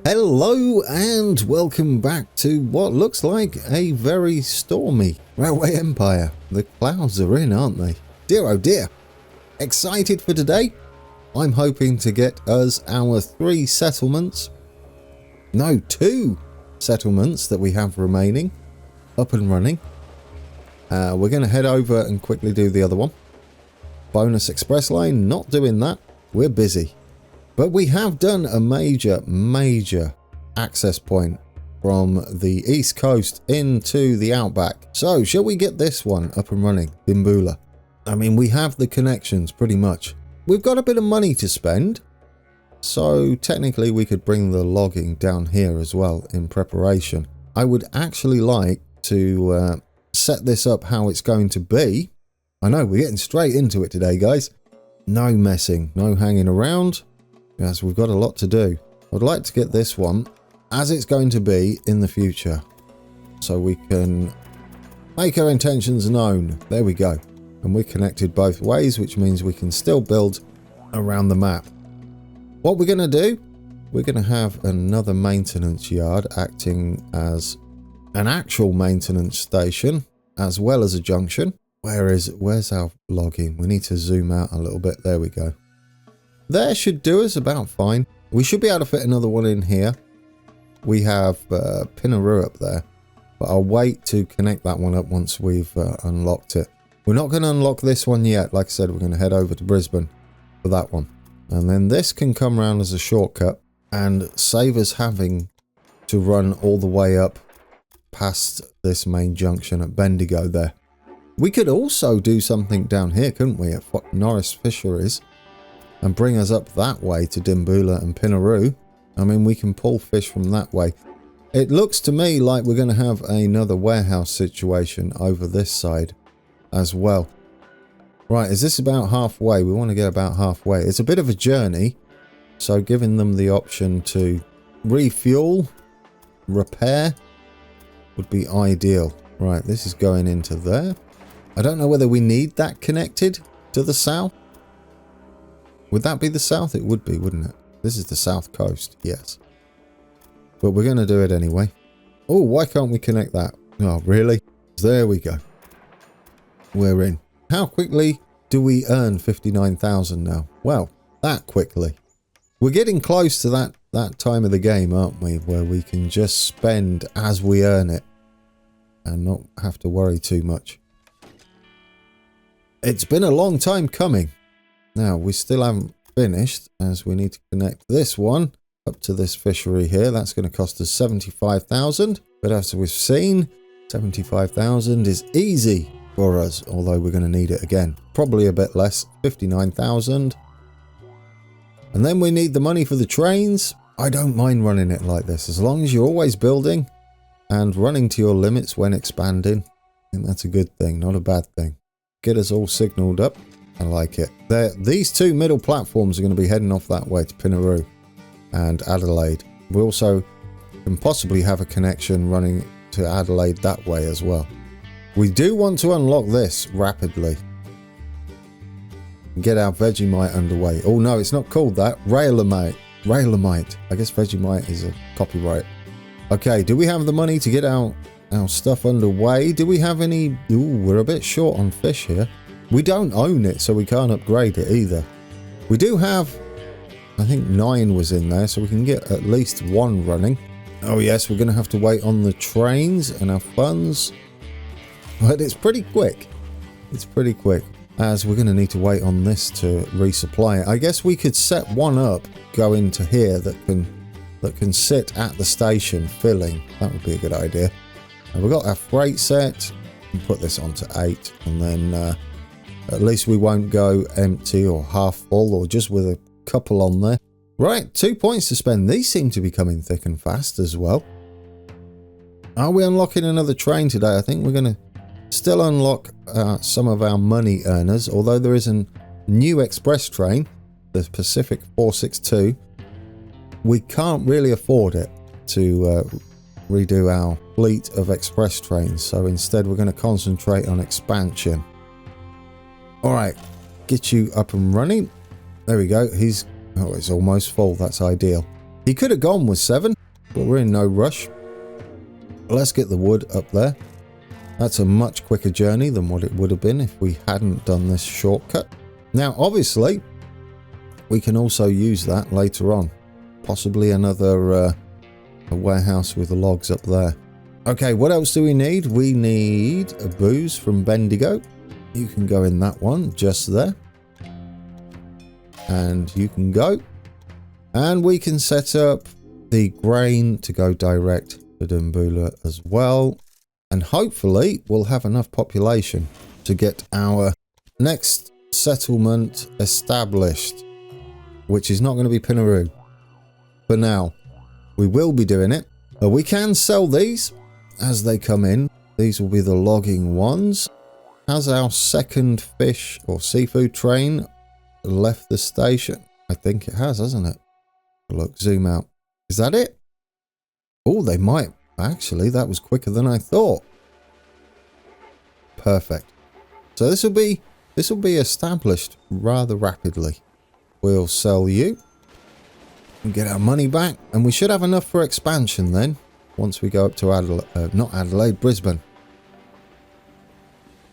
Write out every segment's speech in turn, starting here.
Hello and welcome back to what looks like a very stormy railway empire. The clouds are in, aren't they? Dear oh dear. Excited for today? I'm hoping to get us our 2 settlements that we have remaining up and running. We're going to head over and quickly do the other one. Bonus express lane, not doing that. We're busy. But we have done a major access point from the east coast into the outback. So shall we get this one up and running? Dimboola. I mean, we have the connections pretty much. We've got a bit of money to spend. So technically we could bring the logging down here as well in preparation. I would actually like to set this up how it's going to be. I know, we're getting straight into it today, guys. No messing, no hanging around. Yes, we've got a lot to do. I'd like to get this one as it's going to be in the future, so we can make our intentions known. There we go. And we're connected both ways, which means we can still build around the map. What we're going to do, we're going to have another maintenance yard acting as an actual maintenance station as well as a junction. Where's our logging? We need to zoom out a little bit. There we go. There should do us about fine. We should be able to fit another one in here. We have Pinaroo up there, but I'll wait to connect that one up once we've unlocked it. We're not going to unlock this one yet. Like I said, we're going to head over to Brisbane for that one. And then this can come around as a shortcut and save us having to run all the way up past this main junction at Bendigo there. We could also do something down here, couldn't we, at Norris Fisheries? And bring us up that way to Dimboola and Pinaroo. I mean, we can pull fish from that way. It looks to me like we're going to have another warehouse situation over this side as well. Right, is this about halfway? We want to get about halfway. It's a bit of a journey, so giving them the option to refuel, repair would be ideal. Right, this is going into there. I don't know whether we need that connected to the south. Would that be the south? It would be, wouldn't it? This is the south coast, yes. But we're going to do it anyway. Oh, why can't we connect that? Oh, really? There we go. We're in. How quickly do we earn 59,000 now? Well, that quickly. We're getting close to that time of the game, aren't we? Where we can just spend as we earn it and not have to worry too much. It's been a long time coming. Now, we still haven't finished, as we need to connect this one up to this fishery here. That's going to cost us 75,000. But as we've seen, 75,000 is easy for us, although we're going to need it again. Probably a bit less, 59,000. And then we need the money for the trains. I don't mind running it like this, as long as you're always building and running to your limits when expanding. I think that's a good thing, not a bad thing. Get us all signalled up. I like it. These 2 middle platforms are going to be heading off that way to Pinaroo and Adelaide. We also can possibly have a connection running to Adelaide that way as well. We do want to unlock this rapidly. Get our Vegemite underway. Oh no, it's not called that. Railamite. Railamite. I guess Vegemite is a copyright. Okay, do we have the money to get our stuff underway? Do we have any... Ooh, we're a bit short on fish here. We don't own it, so we can't upgrade it either. We do have, I think 9 was in there, so we can get at least 1 running. Oh yes, we're going to have to wait on the trains and our funds. But it's pretty quick. It's pretty quick, as we're going to need to wait on this to resupply it. I guess we could set one up, go into here that can sit at the station filling. That would be a good idea. And we've got our freight set. We can put this onto 8, and then... at least we won't go empty or half full or just with a couple on there. Right, 2 points to spend. These seem to be coming thick and fast as well. Are we unlocking another train today? I think we're going to still unlock some of our money earners, although there is a new express train, the Pacific 462. We can't really afford it to redo our fleet of express trains, so instead we're going to concentrate on expansion. Alright, get you up and running. There we go. Oh, it's almost full. That's ideal. He could have gone with 7, but we're in no rush. Let's get the wood up there. That's a much quicker journey than what it would have been if we hadn't done this shortcut. Now, obviously, we can also use that later on. Possibly another a warehouse with the logs up there. Okay, what else do we need? We need a booze from Bendigo. You can go in that one, just there. And you can go. And we can set up the grain to go direct to Dimboola as well. And hopefully we'll have enough population to get our next settlement established, which is not going to be Pinaroo. For now, we will be doing it. We can sell these as they come in. These will be the logging ones. Has our second fish or seafood train left the station? I think it has, hasn't it? Look, zoom out. Is that it? Oh, they might. Actually, that was quicker than I thought. Perfect. So this will be established rather rapidly. We'll sell you and get our money back, and we should have enough for expansion then once we go up to Adelaide, Brisbane.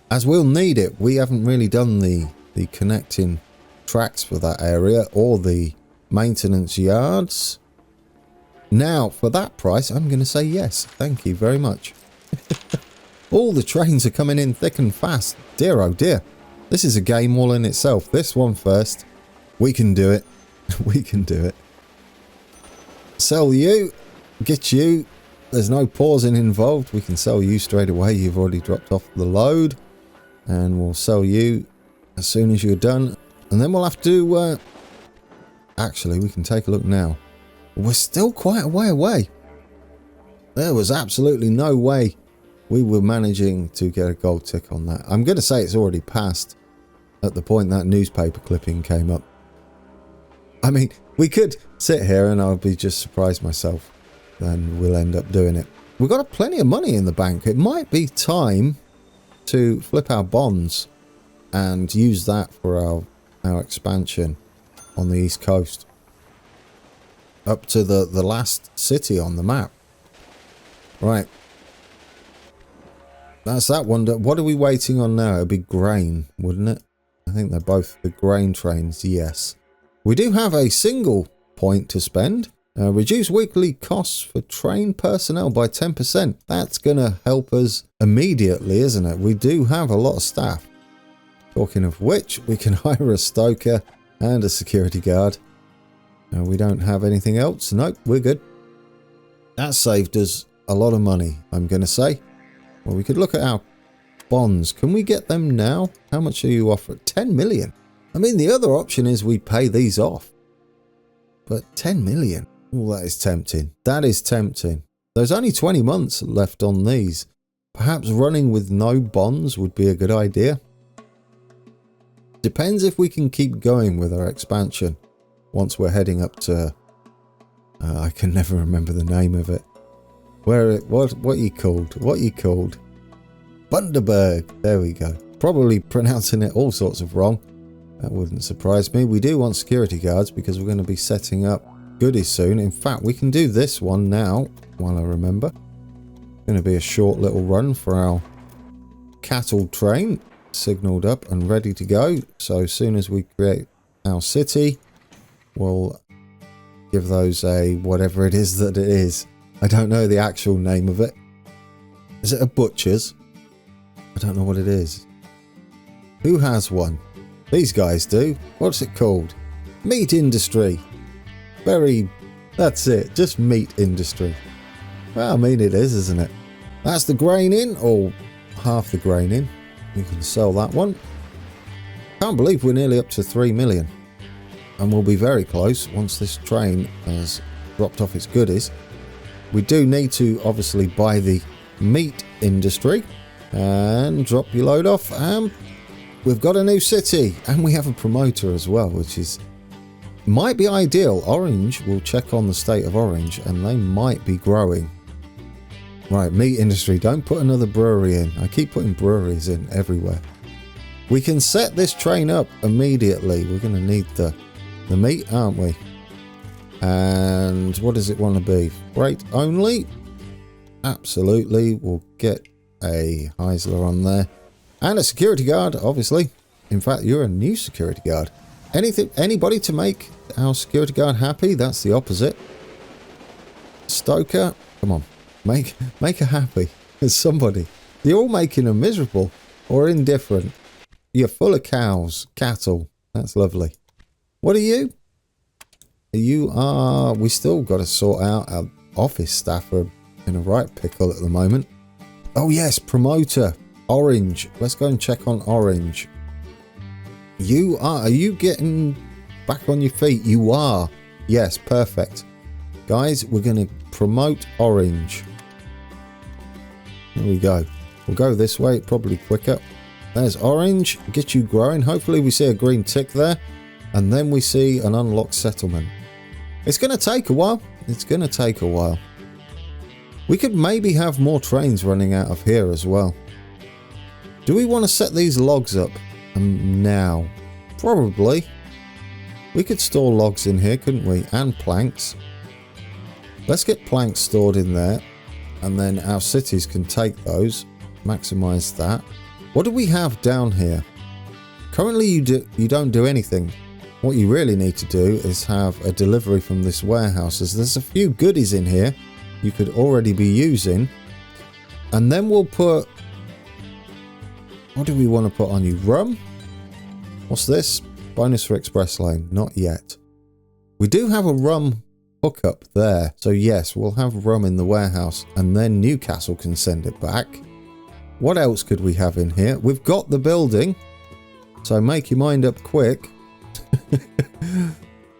As we'll need it. We haven't really done the connecting tracks for that area or the maintenance yards. Now, for that price, I'm going to say yes. Thank you very much. All the trains are coming in thick and fast. Dear, oh dear. This is a game all in itself. This one first. We can do it. We can do it. Sell you. Get you. There's no pausing involved. We can sell you straight away. You've already dropped off the load. And we'll sell you as soon as you're done. And then we'll have to... Actually, we can take a look now. We're still quite a way away. There was absolutely no way we were managing to get a gold tick on that. I'm going to say it's already passed at the point that newspaper clipping came up. I mean, we could sit here and I'll be just surprised myself. Then we'll end up doing it. We've got plenty of money in the bank. It might be time to flip our bonds and use that for our expansion on the east coast. Up to the last city on the map. Right. That's that one. What are we waiting on now? It'd be grain, wouldn't it? I think they're both the grain trains, yes. We do have a single point to spend. Reduce weekly costs for train personnel by 10%. That's going to help us immediately, isn't it? We do have a lot of staff. Talking of which, we can hire a stoker and a security guard. We don't have anything else. Nope, we're good. That saved us a lot of money, I'm going to say. Well, we could look at our bonds. Can we get them now? How much are you offering? 10 million. I mean, the other option is we pay these off. But 10 million? Oh, that is tempting. That is tempting. There's only 20 months left on these. Perhaps running with no bonds would be a good idea. Depends if we can keep going with our expansion. Once we're heading up to... I can never remember the name of it. What you called? What you called? Bundaberg. There we go. Probably pronouncing it all sorts of wrong. That wouldn't surprise me. We do want security guards because we're going to be setting up goodies soon. In fact, we can do this one now while I remember. It's going to be a short little run for our cattle train. Signalled up and ready to go. So as soon as we create our city, we'll give those a whatever it is that it is. I don't know the actual name of it. Is it a butcher's? I don't know what it is. Who has one? These guys do. What's it called? Meat industry. That's it. Just meat industry. Well, I mean it is, isn't it? That's the grain in, or half the grain in. We can sell that one. Can't believe we're nearly up to 3 million. And we'll be very close once this train has dropped off its goodies. We do need to obviously buy the meat industry and drop your load off. And we've got a new city and we have a promoter as well, which is might be ideal. Orange, we'll check on the state of Orange and they might be growing. Right, meat industry. Don't put another brewery in. I keep putting breweries in everywhere. We can set this train up immediately. We're going to need the meat, aren't we? And what does it want to be? Freight only? Absolutely. We'll get a Heisler on there. And a security guard, obviously. In fact, you're a new security guard. Anybody to make our security guard happy? That's the opposite. Stoker, come on. Make her happy. There's somebody. You're all making her miserable or indifferent. You're full of cows, cattle. That's lovely. What are you? You are... We still got to sort out our office staff are in a right pickle at the moment. Oh yes, promoter. Orange. Let's go and check on Orange. You are you getting back on your feet? You are. Yes, perfect. Guys, we're going to promote Orange. There we go. We'll go this way, probably quicker. There's Orange. Get you growing. Hopefully we see a green tick there. And then we see an unlocked settlement. It's going to take a while. It's going to take a while. We could maybe have more trains running out of here as well. Do we want to set these logs up now? Probably. We could store logs in here, couldn't we? And planks. Let's get planks stored in there. And then our cities can take those. Maximize that. What do we have down here? Currently you don't do anything. What you really need to do is have a delivery from this warehouse, as there's a few goodies in here you could already be using. And then we'll put... What do we want to put on you? Rum? What's this? Bonus for express lane. Not yet. We do have a rum hookup there. So yes, we'll have rum in the warehouse. And then Newcastle can send it back. What else could we have in here? We've got the building. So make your mind up quick.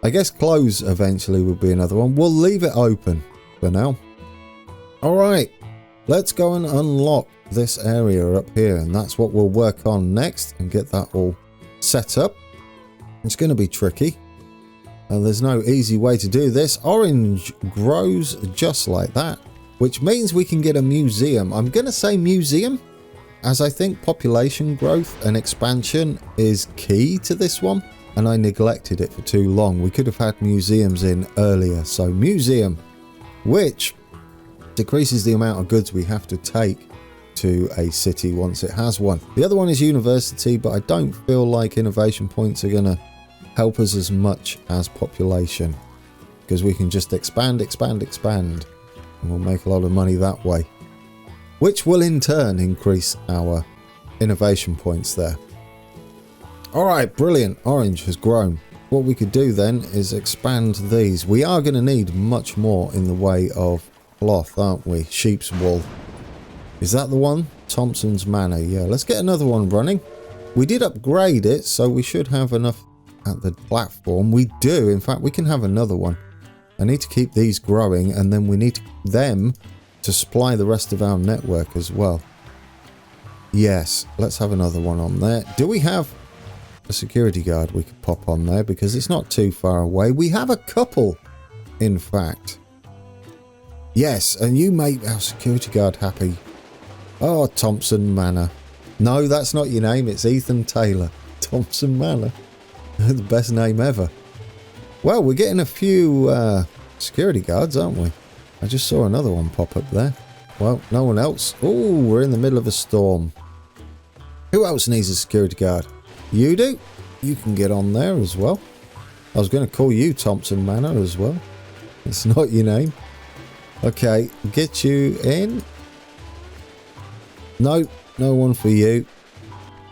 I guess close eventually would be another one. We'll leave it open for now. Alright, let's go and unlock this area up here, and that's what we'll work on next and get that all set up. It's going to be tricky, and there's no easy way to do this. Orange grows just like that, which means we can get a museum. I'm going to say museum, as I think population growth and expansion is key to this one. And I neglected it for too long. We could have had museums in earlier. So museum, which decreases the amount of goods we have to take to a city once it has one. The other one is university, but I don't feel like innovation points are going to help us as much as population, because we can just expand, and we'll make a lot of money that way, which will in turn increase our innovation points there. Alright, brilliant. Orange has grown. What we could do then is expand these. We are going to need much more in the way of cloth, aren't we? Sheep's wool. Is that the one? Thompson's Manor. Yeah, let's get another one running. We did upgrade it, so we should have enough at the platform. We do. In fact, we can have another one. I need to keep these growing, and then we need them to supply the rest of our network as well. Yes, let's have another one on there. Do we have a security guard we could pop on there, because it's not too far away? We have a couple, in fact. Yes, and you make our security guard happy. Oh, Thompson Manor. No, that's not your name. It's Ethan Taylor. Thompson Manor. The best name ever. Well, we're getting a few security guards, aren't we? I just saw another one pop up there. Well, no one else. Oh, we're in the middle of a storm. Who else needs a security guard? You do. You can get on there as well. I was going to call you Thompson Manor as well. It's not your name. Okay, get you in. No, no one for you.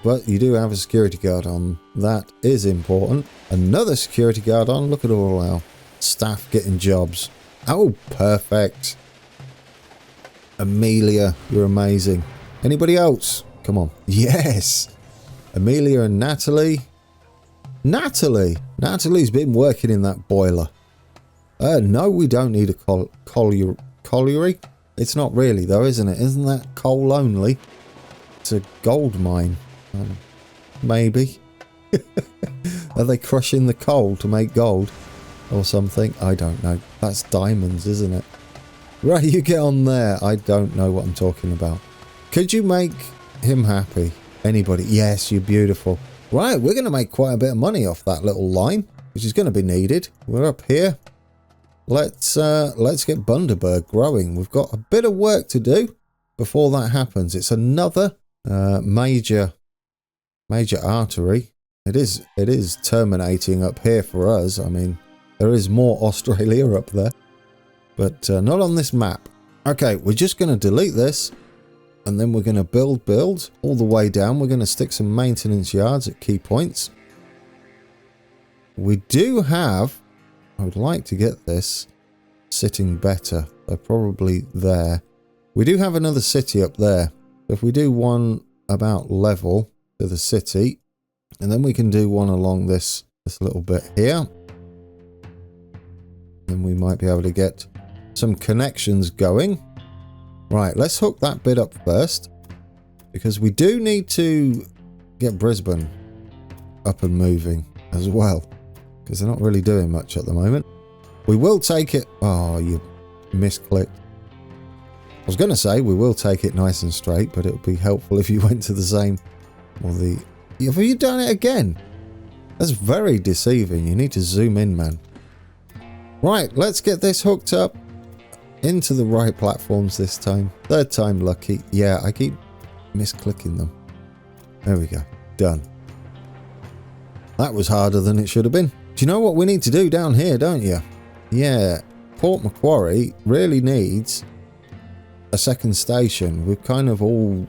But you do have a security guard on. That is important. Another security guard on. Look at all our staff getting jobs. Oh, perfect. Amelia, you're amazing. Anybody else? Come on. Yes. Amelia and Natalie. Natalie's been working in that boiler. No, we don't need a colliery. It's not really though, isn't it? Isn't that coal only? It's a gold mine. Maybe. Are they crushing the coal to make gold or something? I don't know. That's diamonds, isn't it? Right, you get on there. I don't know what I'm talking about. Could you make him happy? Anybody? Yes, you're beautiful. Right, we're going to make quite a bit of money off that little line, which is going to be needed. We're up here. let's get Bundaberg growing. We've got a bit of work to do before that happens. It's another major artery. It is terminating up here for us. I mean, there is more Australia up there, but not on this map. Okay, we're just going to delete this, and then we're going to build all the way down. We're going to stick some maintenance yards at key points. We do have, I would like to get this sitting better. So probably there. We do have another city up there. If we do one about level to the city, and then we can do one along this little bit here. Then we might be able to get some connections going. Right, let's hook that bit up first, because we do need to get Brisbane up and moving as well, because they're not really doing much at the moment. We will take it. Oh, you misclicked. I was going to say we will take it nice and straight, but it would be helpful if you went to the same, or the... Have you done it again? That's very deceiving. You need to zoom in, man. Right, let's get this hooked up into the right platforms this time. Third time lucky. Yeah, I keep misclicking them. There we go. Done. That was harder than it should have been. Do you know what we need to do down here, don't you? Yeah, Port Macquarie really needs a second station. We've kind of all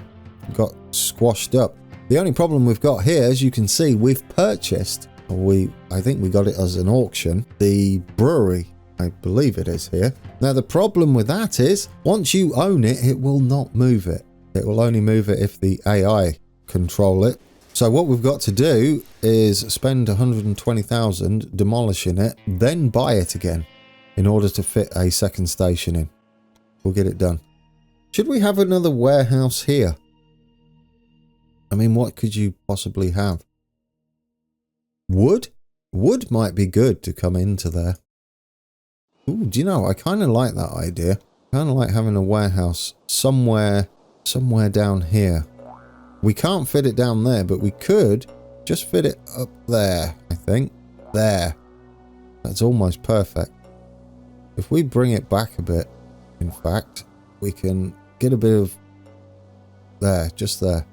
got squashed up. The only problem we've got here, as you can see, we've purchased, I think we got it as an auction, the brewery. I believe it is here. Now the problem with that is, once you own it, it will not move it. It will only move it if the AI control it. So what we've got to do is spend 120,000 demolishing it, then buy it again in order to fit a second station in. We'll get it done. Should we have another warehouse here? I mean, what could you possibly have? Wood? Wood might be good to come into there. Ooh, do you know, I kind of like that idea. Kind of like having a warehouse somewhere down here. We can't fit it down there, but we could just fit it up there, I think. There. That's almost perfect. If we bring it back a bit, in fact, we can get a bit of... There, just there.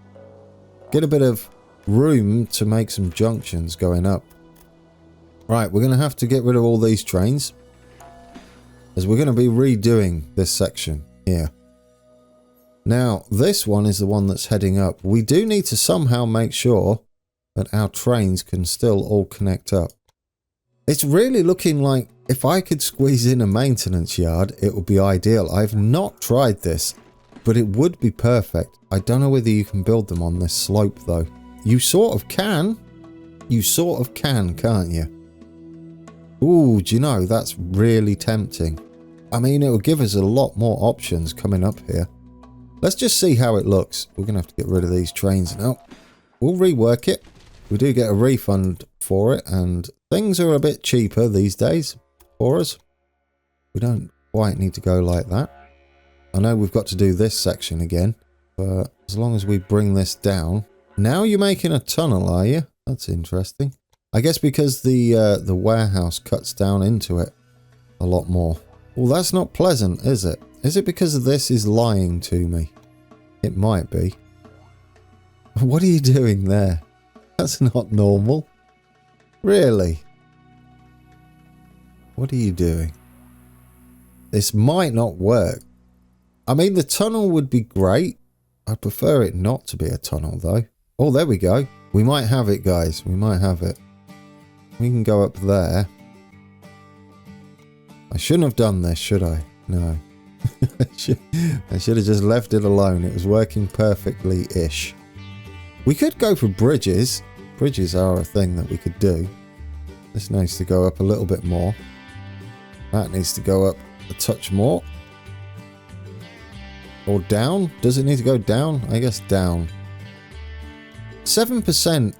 Get a bit of room to make some junctions going up. Right, we're going to have to get rid of all these trains, as we're going to be redoing this section here. Now, this one is the one that's heading up. We do need to somehow make sure that our trains can still all connect up. It's really looking like if I could squeeze in a maintenance yard, it would be ideal. I've not tried this, but it would be perfect. I don't know whether you can build them on this slope, though. You sort of can. You sort of can, can't you? Ooh, do you know, that's really tempting. I mean, it will give us a lot more options coming up here. Let's just see how it looks. We're going to have to get rid of these trains now. We'll rework it. We do get a refund for it, and things are a bit cheaper these days for us. We don't quite need to go like that. I know we've got to do this section again, but as long as we bring this down. Now you're making a tunnel, are you? That's interesting. I guess because the warehouse cuts down into it a lot more. Well, that's not pleasant, is it? Is it because this is lying to me? It might be. What are you doing there? That's not normal. Really? What are you doing? This might not work. I mean, the tunnel would be great. I'd prefer it not to be a tunnel, though. Oh, there we go. We might have it, guys. We might have it. We can go up there. I shouldn't have done this, should I? No. I should have just left it alone. It was working perfectly-ish. We could go for bridges. Bridges are a thing that we could do. This needs to go up a little bit more. That needs to go up a touch more. Or down? Does it need to go down? I guess down. 7%.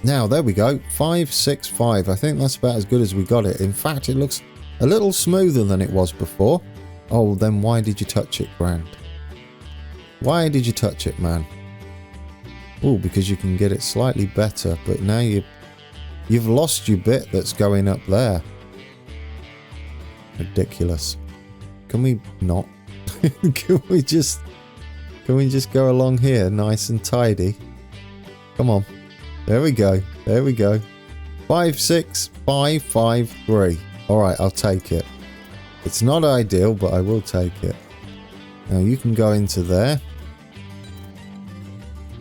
Now, there we go. 565. I think that's about as good as we got it. In fact, it looks a little smoother than it was before. Oh, then why did you touch it, Grant? Why did you touch it, man? Oh, because you can get it slightly better, but now you've lost your bit that's going up there. Ridiculous. Can we not? Can we just go along here nice and tidy? Come on. There we go. There we go. 56553. Alright, I'll take it. It's not ideal, but I will take it. Now you can go into there.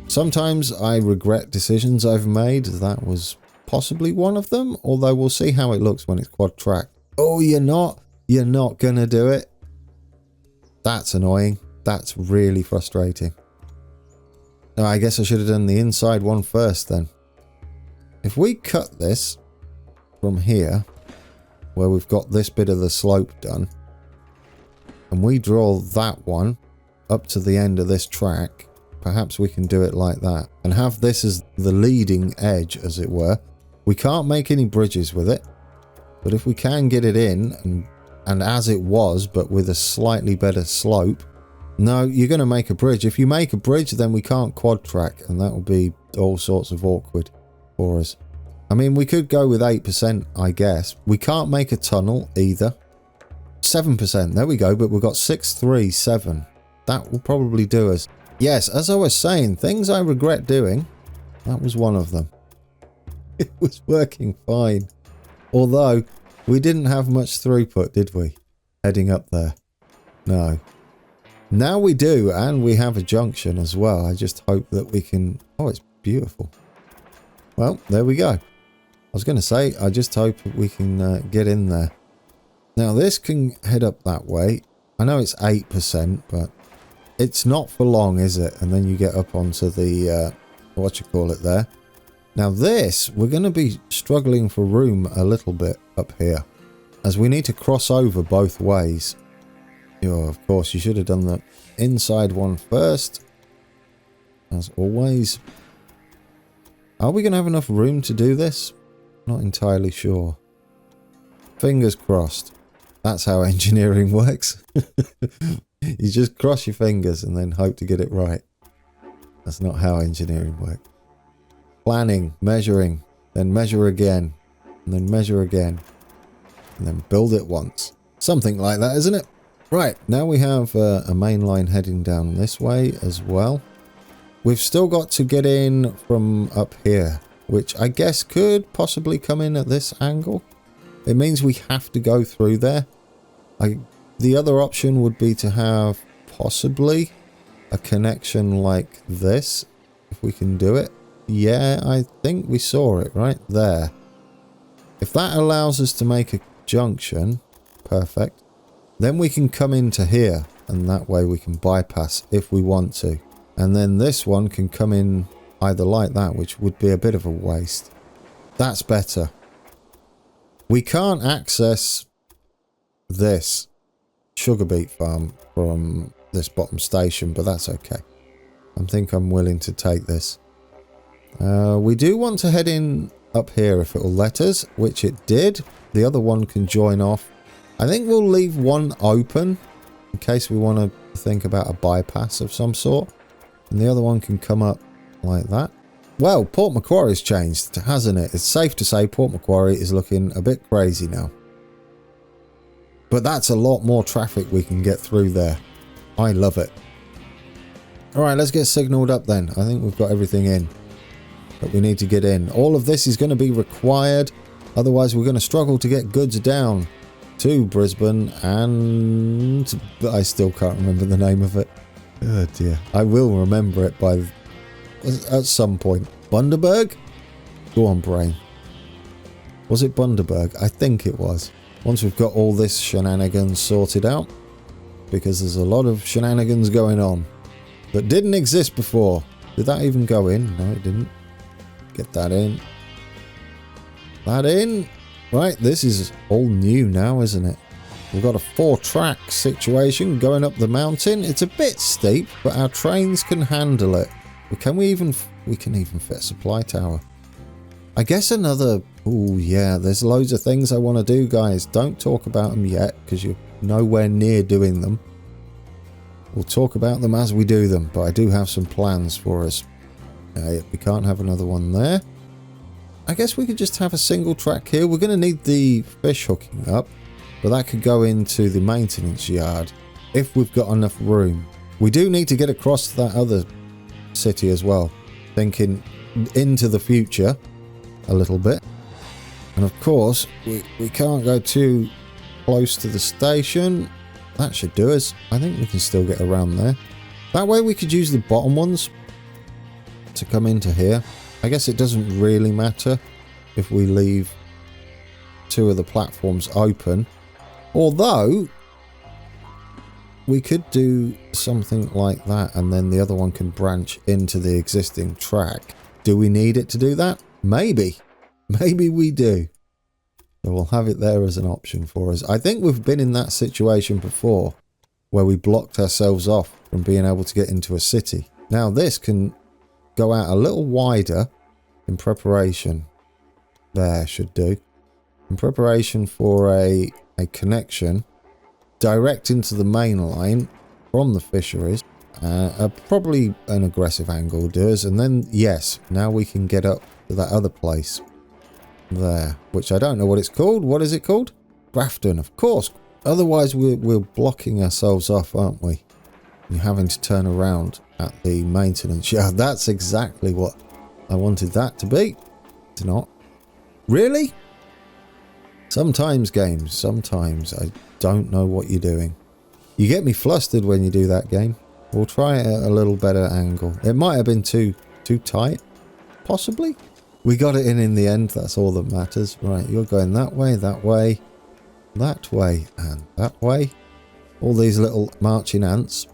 Sometimes I regret decisions I've made. That was possibly one of them, although we'll see how it looks when it's quad track. Oh, you're not gonna do it. That's annoying. That's really frustrating. Now, I guess I should have done the inside one first then. If we cut this from here, where we've got this bit of the slope done, and we draw that one up to the end of this track, perhaps we can do it like that and have this as the leading edge, as it were. We can't make any bridges with it, but if we can get it in and as it was, but with a slightly better slope. No, you're going to make a bridge. If you make a bridge, then we can't quad track, and that will be all sorts of awkward for us. I mean, we could go with 8%, I guess. We can't make a tunnel either. 7%, there we go, but we've got 637. That will probably do us. Yes, as I was saying, things I regret doing, that was one of them. It was working fine. Although, we didn't have much throughput, did we? Heading up there. No. Now we do, and we have a junction as well. I just hope that we can... Oh, it's beautiful. Well, there we go. I was going to say, I just hope we can get in there. Now, this can head up that way. I know it's 8%, but it's not for long, is it? And then you get up onto the... what you call it there. Now this, we're going to be struggling for room a little bit up here, as we need to cross over both ways. Oh, of course, you should have done the inside one first, as always. Are we going to have enough room to do this? Not entirely sure. Fingers crossed. That's how engineering works. You just cross your fingers and then hope to get it right. That's not how engineering works. Planning, measuring, then measure again, and then measure again, and then build it once. Something like that, isn't it? Right, now we have a main line heading down this way as well. We've still got to get in from up here, which I guess could possibly come in at this angle. It means we have to go through there. The other option would be to have possibly a connection like this, if we can do it. Yeah, I think we saw it right there. If that allows us to make a junction, perfect. Then we can come into here, and that way we can bypass if we want to. And then this one can come in either like that, which would be a bit of a waste. That's better. We can't access this sugar beet farm from this bottom station, but that's okay. I think I'm willing to take this. We do want to head in up here if it will let us, which it did. The other one can join off. I think we'll leave one open in case we want to think about a bypass of some sort. And the other one can come up like that. Well, Port Macquarie's changed, hasn't it? It's safe to say Port Macquarie is looking a bit crazy now. But that's a lot more traffic we can get through there. I love it. Alright, let's get signalled up then. I think we've got everything in that we need to get in. All of this is going to be required. Otherwise, we're going to struggle to get goods down to Brisbane, and I still can't remember the name of it. Oh dear. I will remember it at some point. Bundaberg? Go on, brain. Was it Bundaberg? I think it was. Once we've got all this shenanigans sorted out, because there's a lot of shenanigans going on that didn't exist before. Did that even go in? No, it didn't. Get that in. That in. Right, this is all new now, isn't it? We've got a 4-track situation going up the mountain. It's a bit steep, but our trains can handle it. But can we even fit a supply tower? I guess another... Oh, yeah, there's loads of things I want to do, guys. Don't talk about them yet, because you're nowhere near doing them. We'll talk about them as we do them, but I do have some plans for us. We can't have another one there. I guess we could just have a single track here. We're going to need the fish hooking up. but that could go into the maintenance yard if we've got enough room. We do need to get across to that other city as well, thinking into the future a little bit. And of course, we can't go too close to the station. That should do us. I think we can still get around there. That way we could use the bottom ones to come into here. I guess it doesn't really matter if we leave 2 of the platforms open. Although, we could do something like that and then the other one can branch into the existing track. Do we need it to do that? Maybe. Maybe we do. So we'll have it there as an option for us. I think we've been in that situation before where we blocked ourselves off from being able to get into a city. Now this can go out a little wider in preparation. There, should do. In preparation for a connection direct into the main line from the fisheries. Probably an aggressive angle does, and then yes, now we can get up to that other place there, which I don't know what it's called. What is it called? Grafton, of course. Otherwise we're blocking ourselves off, aren't we? You're having to turn around at the maintenance yard. That's exactly what I wanted that to be. It's not. Really? Sometimes games, sometimes I don't know what you're doing. You get me flustered when you do that game. We'll try it at a little better angle. It might have been too tight, possibly. We got it in the end, that's all that matters. Right, you're going that way, and that way, and that way. All these little marching ants.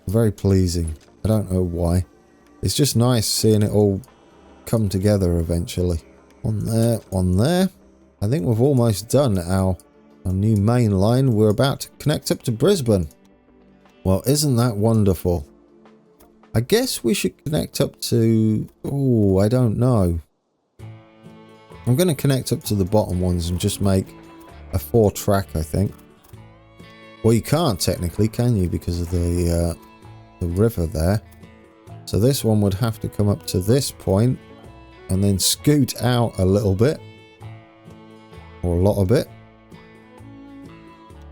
Very pleasing. I don't know why. It's just nice seeing it all come together eventually. One there, one there. I think we've almost done our new main line. We're about to connect up to Brisbane. Well, isn't that wonderful? I guess we should connect up to... Oh, I don't know. I'm going to connect up to the bottom ones and just make a 4-track, I think. Well, you can't technically, can you? Because of the river there. So this one would have to come up to this point and then scoot out a little bit. Or a lot of it.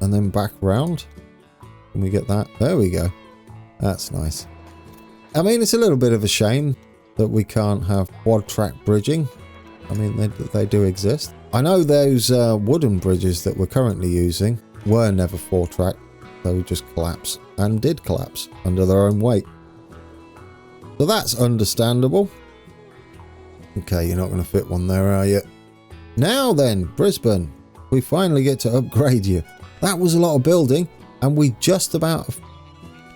And then back round. Can we get that? There we go. That's nice. I mean, it's a little bit of a shame that we can't have quad-track bridging. I mean, they do exist. I know those wooden bridges that we're currently using were never 4-track. They would just collapse. And did collapse under their own weight. So that's understandable. Okay, you're not going to fit one there, are you? Now then, Brisbane. We finally get to upgrade you. That was a lot of building. And we just about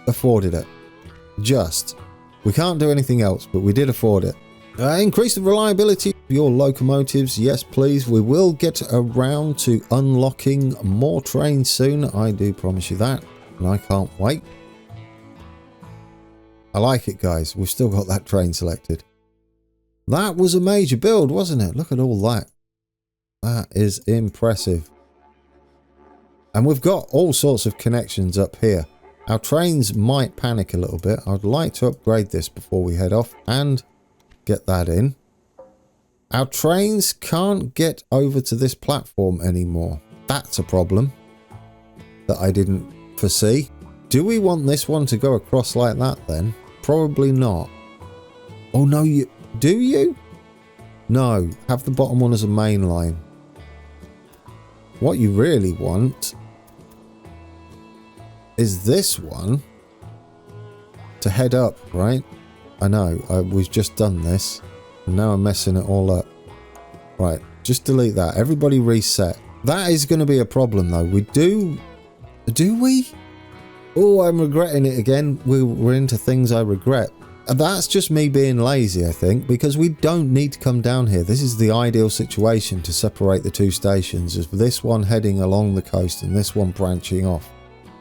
afforded it. Just. We can't do anything else, but we did afford it. Increase the reliability of your locomotives. Yes, please. We will get around to unlocking more trains soon. I do promise you that. And I can't wait. I like it, guys. We've still got that train selected. That was a major build, wasn't it? Look at all that. That is impressive. And we've got all sorts of connections up here. Our trains might panic a little bit. I'd like to upgrade this before we head off and get that in. Our trains can't get over to this platform anymore. That's a problem that I didn't foresee. Do we want this one to go across like that then? Probably not. Oh no, do you? No, have the bottom one as a main line. What you really want is this one to head up, right? I know, we've just done this. And now I'm messing it all up. Right, just delete that. Everybody reset. That is going to be a problem though. We do we? Oh, I'm regretting it again. We're into things I regret. That's just me being lazy, I think, because we don't need to come down here. This is the ideal situation to separate the two stations, as this one heading along the coast and this one branching off.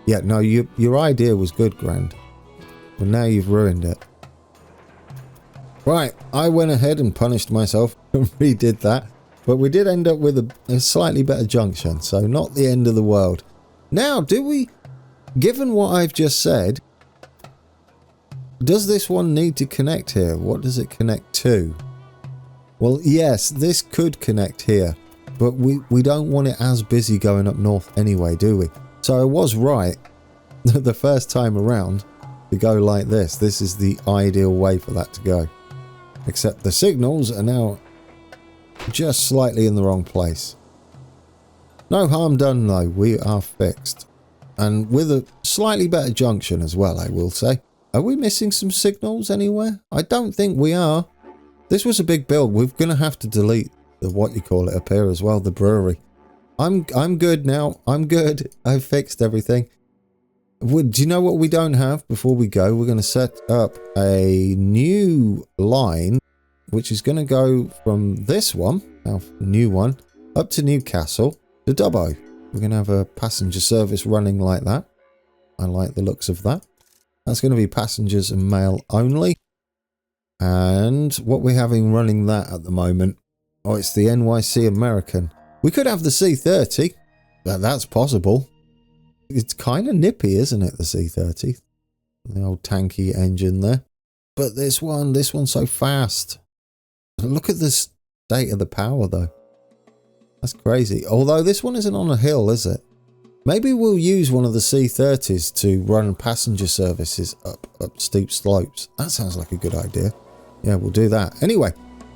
Yeah, no, your idea was good, Grand. But now you've ruined it. Right, I went ahead and punished myself and redid that. But we did end up with a slightly better junction, so not the end of the world. Now, do we, given what I've just said, does this one need to connect here? What does it connect to? Well, yes, this could connect here. but we don't want it as busy going up north anyway, do we? So I was right the first time around to go like this. This is the ideal way for that to go. Except the signals are now just slightly in the wrong place. No harm done though, we are fixed. And with a slightly better junction as well, I will say. Are we missing some signals anywhere? I don't think we are. This was a big build. We're going to have to delete the what you call it up here as well, the brewery. I'm good now. I'm good. I've fixed everything. Do you know what we don't have before we go? We're going to set up a new line, which is going to go from this one, our new one, up to Newcastle to Dubbo. We're going to have a passenger service running like that. I like the looks of that. That's going to be passengers and mail only. And what we're having running that at the moment, oh, it's the NYC American. We could have the C30. That's possible. It's kind of nippy, isn't it, the C30? The old tanky engine there. But this one's so fast. Look at the state of the power, though. That's crazy. Although this one isn't on a hill, is it? Maybe we'll use one of the C30s to run passenger services up steep slopes. That sounds like a good idea. Yeah, we'll do that. Anyway,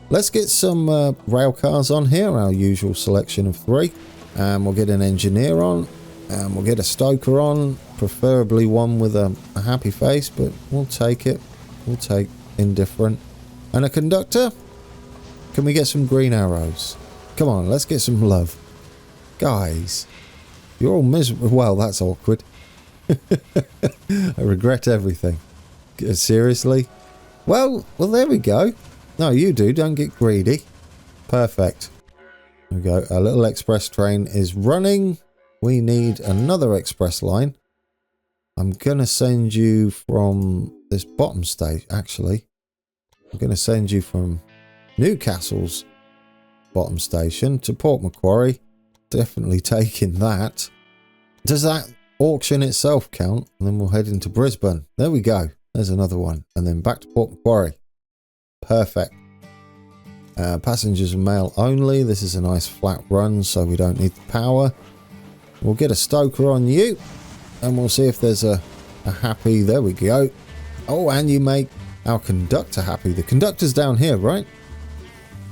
let's get some rail cars on here, our usual selection of 3. And we'll get an engineer on. And we'll get a stoker on. Preferably one with a happy face, but we'll take it. We'll take indifferent. And a conductor. Can we get some green arrows? Come on, let's get some love. Guys, you're all miserable. Well, that's awkward. I regret everything. Seriously? Well, there we go. No, you do. Don't get greedy. Perfect. There we go. Our little express train is running. We need another express line. I'm going to send you from this bottom stage, actually. I'm going to send you from Newcastle's bottom station to Port Macquarie. Definitely taking that. Does that auction itself count? And then we'll head into Brisbane. There we go. There's another one. And then back to Port Macquarie. Perfect. Passengers and mail only. This is a nice flat run, so we don't need the power. We'll get a stoker on you. And we'll see if there's a happy... There we go. Oh, and you make our conductor happy. The conductor's down here, right?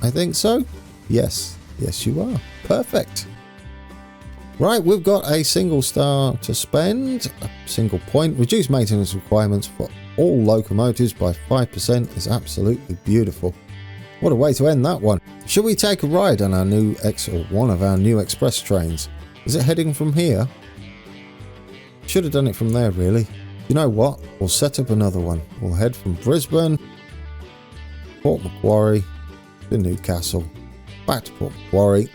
I think so. Yes. Yes, you are. Perfect. Right, we've got a single star to spend. A single point. Reduced maintenance requirements for all locomotives by 5% is absolutely beautiful. What a way to end that one. Should we take a ride on our new one of our new express trains? Is it heading from here? Should have done it from there, really. You know what? We'll set up another one. We'll head from Brisbane, Port Macquarie, to Newcastle, back to Port Macquarie,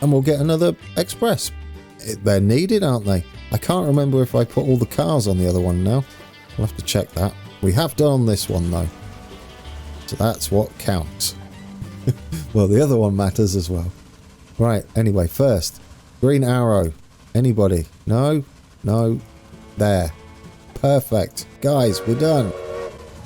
and we'll get another express. They're needed, aren't they? I can't remember if I put all the cars on the other one now. We'll have to check that. We have done on this one, though. So that's what counts. Well, the other one matters as well. Right, anyway, first, green arrow. Anybody? No? No? There. Perfect. Guys, we're done.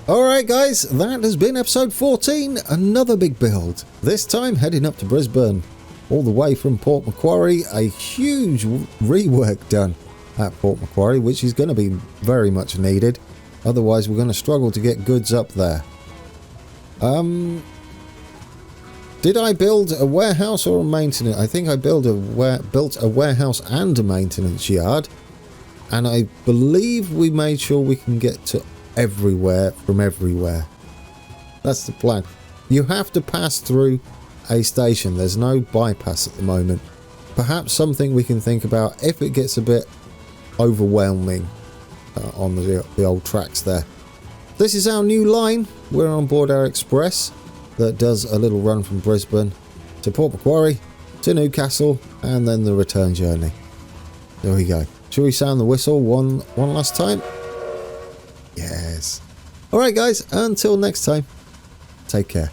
Alright guys, that has been episode 14, another big build. This time heading up to Brisbane, all the way from Port Macquarie. A huge rework done at Port Macquarie, which is going to be very much needed. Otherwise we're going to struggle to get goods up there. Did I build a warehouse or a maintenance? I think I built a warehouse and a maintenance yard. And I believe we made sure we can get to everywhere from everywhere. That's the plan. You have to pass through a station. There's no bypass at the moment. Perhaps something we can think about if it gets a bit overwhelming on the old tracks there. This is our new line. We're on board our express that does a little run from Brisbane to Port Macquarie to Newcastle and then the return journey. There we go. Shall we sound the whistle one last time? Yes. Alright guys, until next time, take care.